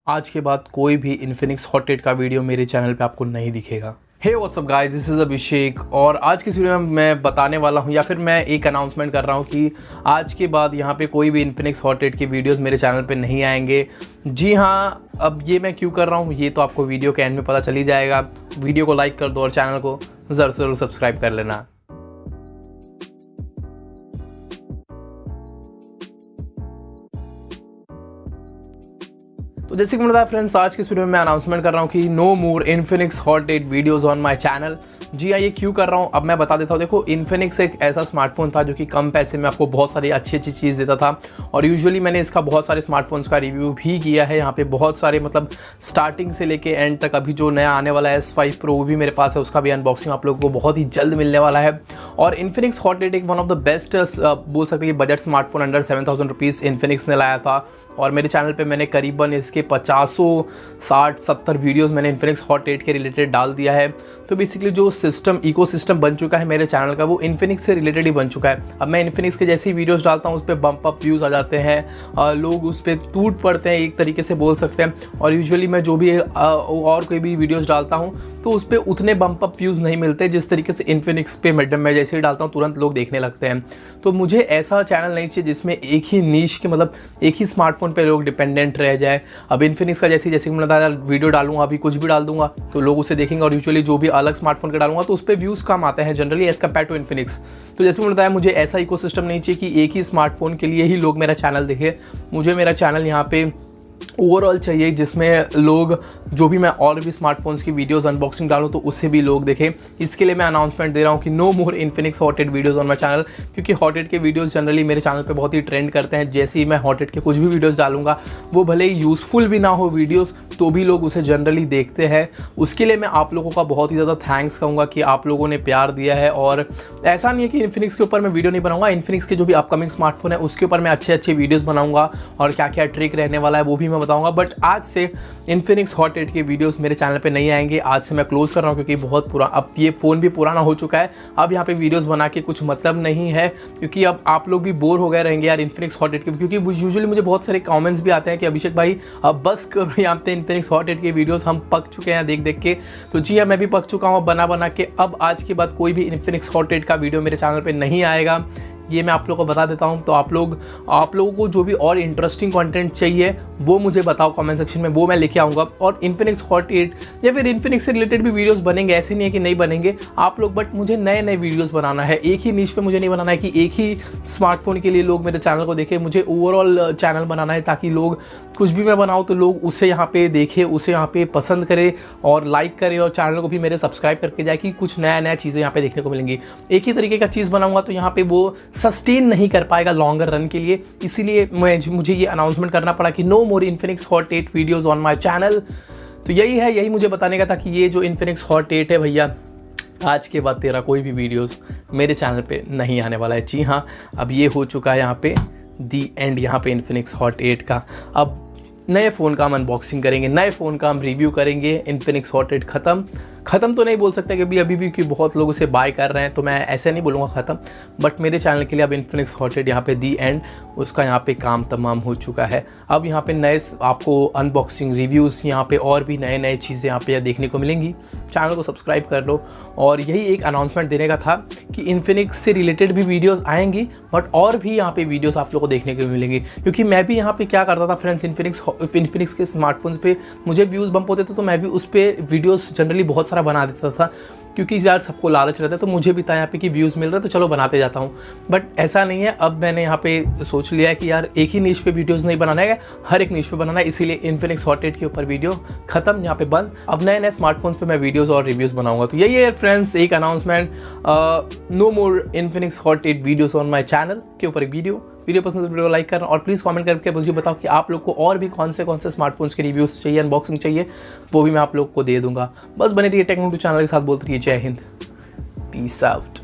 आज के बाद कोई भी इन्फिनिक्स हॉट 8 का वीडियो मेरे चैनल पे आपको नहीं दिखेगा। हे व्हाट्सअप गाइस, दिस इज़ अभिषेक और आज की वीडियो में मैं बताने वाला हूँ या फिर मैं एक अनाउंसमेंट कर रहा हूँ कि आज के बाद यहाँ पे कोई भी इन्फिनिक्स हॉट 8 के वीडियोस मेरे चैनल पे नहीं आएंगे। जी हाँ, अब ये मैं क्यों कर रहा हूँ ये तो आपको वीडियो के एंड में पता चल ही जाएगा। वीडियो को लाइक कर दो और चैनल को ज़रूर सब्सक्राइब कर लेना। तो जैसे कि मैंने बताया फ्रेंड्स, आज की वीडियो में मैं अनाउंसमेंट कर रहा हूँ कि no more Infinix Hot 8 videos on my channel. जी हाँ, ये क्यों कर रहा हूँ अब मैं बता देता हूँ। देखो, इन्फिनिक्स एक ऐसा स्मार्टफोन था जो कि कम पैसे में आपको बहुत सारी अच्छी चीज़ देता था और यूजुअली मैंने इसका बहुत सारे स्मार्टफोन्स का रिव्यू भी किया है। यहाँ पे बहुत सारे मतलब स्टार्टिंग से लेके एंड तक अभी जो नया आने वाला है S5 Pro वो भी मेरे पास है, उसका भी अनबॉक्सिंग आप लोगों को बहुत ही जल्द मिलने वाला है। और इन्फिनिक्स हॉट 8 एक वन ऑफ द बेस्ट बोल सकते हैं कि budget smartphone under 7,000 rupees Infinix ने लाया था। और मेरे चैनल पे मैंने करीबन इसके 50-60-70 वीडियोस मैंने इन्फिनिक्स हॉट 8 के रिलेटेड डाल दिया है। तो बेसिकली जो इकोसिस्टम बन चुका है मेरे चैनल का वो इन्फिनिक्स से रिलेटेड ही बन चुका है। अब मैं इन्फिनिक्स के जैसी वीडियोस डालता हूँ उस पर बम्प अप व्यूज़ आ जाते हैं, लोग उस पर टूट पड़ते हैं एक तरीके से बोल सकते हैं। और यूजुअली मैं जो भी और कोई भी वीडियोज़ डालता हूँ तो उस पर उतने बम्प अप व्यूज़ नहीं मिलते जिस तरीके से इन्फिनिक्स पे मैं जैसे ही डालता हूँ तुरंत लोग देखने लगते हैं। तो मुझे ऐसा चैनल नहीं चाहिए जिसमें एक ही नीश के मतलब एक ही स्मार्टफोन पे लोग डिपेंडेंट रह जाए। अब इन्फिनिक्स का जैसे मैं बताया वीडियो डालूंगा, अभी कुछ भी डाल दूंगा तो लोग उसे देखेंगे और यूजुअली जो भी अलग स्मार्टफोन के डालूंगा तो उस पर व्यूज़ कम आते हैं generally as compared to Infinix. तो जैसे मैंने बताया मुझे ऐसा इकोसिस्टम नहीं चाहिए कि एक ही स्मार्टफोन के लिए ही लोग मेरा चैनल देखें। मुझे मेरा चैनल यहाँ पे ओवरऑल चाहिए जिसमें लोग जो भी मैं और भी स्मार्टफोन्स की वीडियोस अनबॉक्सिंग डालूं तो उससे भी लोग देखें। इसके लिए मैं अनाउंसमेंट दे रहा हूं कि no more Infinix Hot 8 videos on my channel, क्योंकि हॉट 8 के वीडियोस जनरली मेरे चैनल पे बहुत ही ट्रेंड करते हैं। जैसे ही मैं हॉट 8 के कुछ भी वीडियोस डालूंगा वो भले ही यूज़फुल भी ना हो वीडियोस तो भी लोग उसे जनरली देखते हैं। उसके लिए मैं आप लोगों का बहुत ही ज़्यादा थैंक्स कहूँगा कि आप लोगों ने प्यार दिया है। और ऐसा नहीं है कि इन्फिनिक्स के ऊपर मैं वीडियो नहीं बनाऊंगा, इन्फिनिक्स के जो भी अपकमिंग स्मार्टफोन है उसके ऊपर मैं अच्छे वीडियोज़ बनाऊंगा और क्या क्या ट्रिक रहने वाला है वो भी मैं बताऊँगा। बट आज से इन्फिनिक्स हॉट 8 के वीडियोस मेरे चैनल पे नहीं आएंगे। आज से मैं क्लोज कर रहा हूँ क्योंकि बहुत अब ये फ़ोन भी पुराना हो चुका है। अब यहाँ पे वीडियोस बना के कुछ मतलब नहीं है क्योंकि अब आप लोग भी बोर हो गए रहेंगे यार इन्फिनिक्स हॉट 8 के। क्योंकि यूजुअली मुझे बहुत सारे कमेंट्स भी आते हैं कि अभिषेक भाई अब बस करो यहाँ पे इन्फिनिक्स हॉट 8 के वीडियोस, हम पक चुके हैं देख के। तो जी हाँ, मैं भी पक चुका हूँ बना के। अब आज के बाद कोई भी इन्फिनिक्स हॉट 8 का वीडियो मेरे चैनल पर नहीं आएगा, ये मैं आप लोगों को बता देता हूँ। तो आप लोगों को जो भी और इंटरेस्टिंग कंटेंट चाहिए वो मुझे बताओ कमेंट सेक्शन में, वो मैं लेके आऊँगा। और इन्फिनिक्स हॉट 8 या फिर इन्फिनिक्स से रिलेटेड भी वीडियोस बनेंगे, ऐसे नहीं है कि नहीं बनेंगे आप लोग, बट मुझे नए वीडियोस बनाना है। एक ही नीश पे मुझे नहीं बनाना है कि एक ही स्मार्टफोन के लिए लोग मेरे चैनल को देखें। मुझे ओवरऑल चैनल बनाना है ताकि लोग कुछ भी मैं बनाऊँ तो लोग उसे यहाँ पे देखें, उसे यहाँ पे पसंद करें और लाइक करें और चैनल को भी मेरे सब्सक्राइब करके जाए कि कुछ नया चीज़ें यहाँ पे देखने को मिलेंगी। एक ही तरीके का चीज़ बनाऊँगा तो यहाँ पे वो सस्टेन नहीं कर पाएगा लॉन्गर रन के लिए। इसीलिए मुझे ये अनाउंसमेंट करना पड़ा कि no more Infinix Hot 8 videos on my channel. तो यही मुझे बताने का था कि ये जो इन्फिनिक्स हॉट 8 है भैया, आज के बाद तेरा कोई भी वीडियोस मेरे चैनल पे नहीं आने वाला है। जी हाँ, अब ये हो चुका है यहाँ पे दी एंड यहाँ पे इन्फिनिक्स हॉट 8 का। अब नए फ़ोन का हम अनबॉक्सिंग करेंगे, नए फ़ोन का हम रिव्यू करेंगे। इन्फिनिक्स हॉट 8 ख़त्म तो नहीं बोल सकते क्योंकि अभी भी बहुत लोग उसे बाय कर रहे हैं तो मैं ऐसे नहीं बोलूँगा ख़त्म। बट मेरे चैनल के लिए अब इन्फिनिक्स हॉट 8 यहाँ पे दी एंड उसका यहाँ पे काम तमाम हो चुका है। अब यहाँ पे नए आपको अनबॉक्सिंग रिव्यूज़ यहाँ पे और भी नए चीज़ें यहाँ पे देखने को मिलेंगी। चैनल को सब्सक्राइब कर लो। और यही एक अनाउंसमेंट देने का था कि इन्फिनिक्स से रिलेटेड भी वीडियोस आएंगी बट और भी यहाँ पे वीडियोस आप लोगों को देखने को मिलेंगी। क्योंकि मैं भी यहाँ पे क्या करता था फ्रेंड्स, इन्फिनिक्स के स्मार्टफोन्स पे मुझे व्यूज़ बम्प होते थे तो मैं भी उस पर वीडियोस जनरली बहुत सारा बना देता था क्योंकि यार सबको लालच रहता है। तो मुझे भी था यहाँ पे कि व्यूज़ मिल रहे तो चलो बनाते जाता हूँ। बट ऐसा नहीं है, अब मैंने यहाँ पे सोच लिया है कि यार एक ही नीश पे वीडियोस नहीं बनाना है, हर एक नीश पे बनाना है। इसीलिए इन्फिनिक्स हॉट 8 के ऊपर वीडियो खत्म, यहाँ पे बंद। अब नए स्मार्टफोन्स पे मैं वीडियोस और रिव्यूज़ बनाऊंगा। तो यही है फ्रेंड्स एक announcement, no more Infinix Hot 8 videos on my channel के ऊपर वीडियो पसंद है वीडियो को लाइक करना और प्लीज़ कमेंट करके मुझे बताओ कि आप लोग को और भी कौन से स्मार्टफोन्स के रिव्यूज़ चाहिए, अनबॉक्सिंग चाहिए, वो भी मैं आप लोग को दे दूंगा। बस बने रहिए टेक्नोलॉजी चैनल के साथ। बोलते रहिए जय हिंद, पीस आउट।